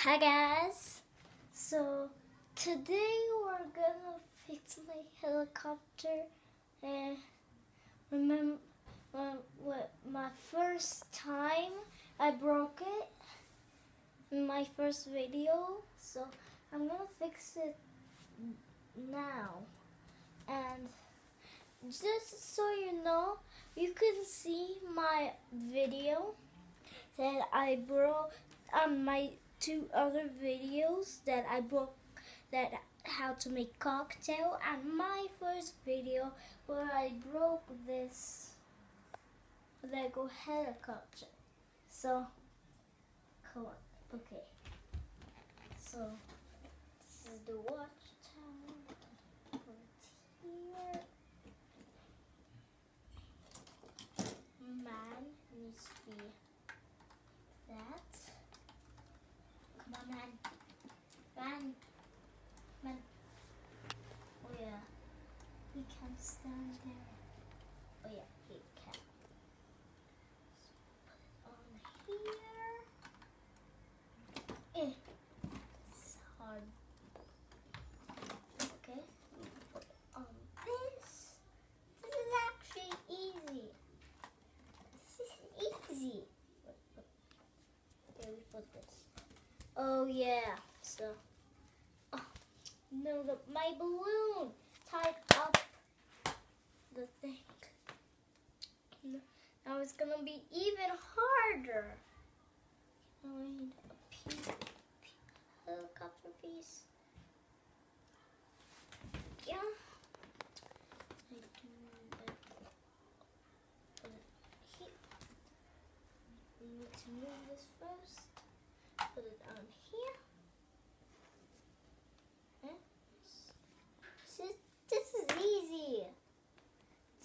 Hi guys, so today we're gonna fix my helicopter and remember what my first time I broke it in my first video, so I'm gonna fix it now. And just so you know, you can see my video that I broke on my two other videos that I broke, that how to make cocktail, and my first video where I broke this Lego helicopter. So come on, okay. So this is the watchtower. Put it here. Man needs to be that. Come on, man. Man. Oh yeah. He can stand there. Oh yeah, he can. So put it on here. It's hard. Okay. Put it on this. This is actually easy. This is easy. Okay, we put this. Oh yeah. So. No, my balloon tied up the thing. Now it's gonna be even harder. I need a helicopter piece. Yeah. I do that. Put it here. We need to move this first. Put it on here. This is easy.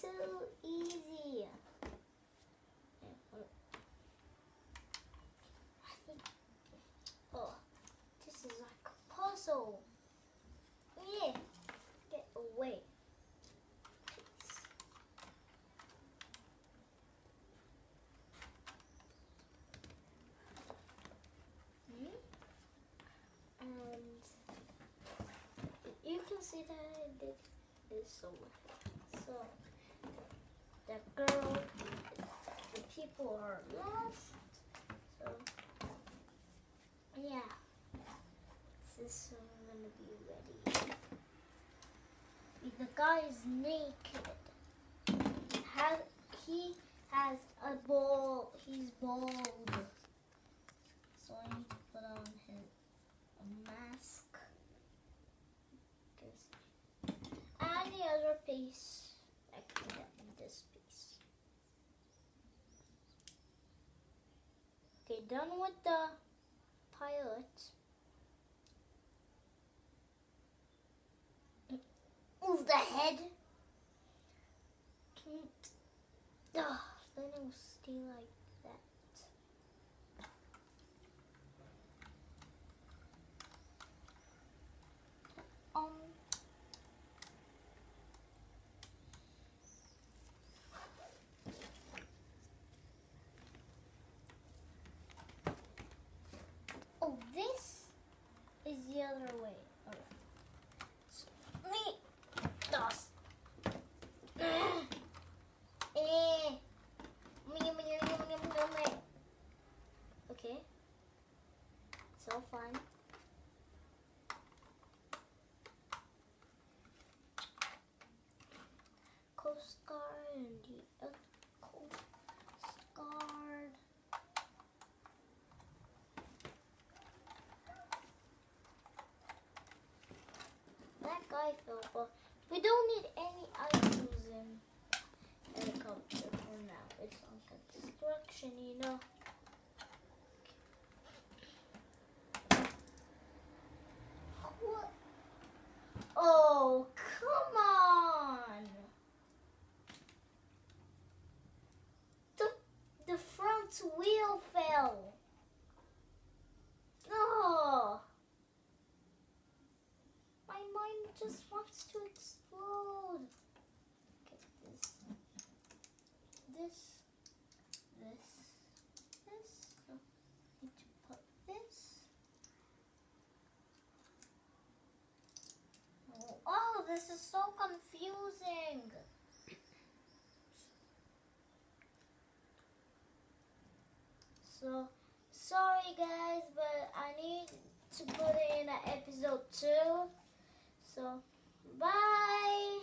Too easy. Oh, this is like a puzzle. Yeah, get away. And you can see that I did this somewhere. So the girl, the people are lost. So yeah, this is gonna be ready. The guy is naked. He has a ball. He's bald. So I need to put on a mask. And the other piece, I can get this piece. Okay, done with the pilot. Move the head. Then it will stay like that. Oh, this is the other way. Okay, it's all fine. Coast Guard and the other Coast Guard. That guy fell, but we don't need any items in helicopter for now. It's on construction, you know. What? Oh, come on! The front wheel fell. Oh! My mind just wants to explode. Okay, this. So I need to put this was so confusing. So, sorry guys, but I need to put in an episode 2. So, bye.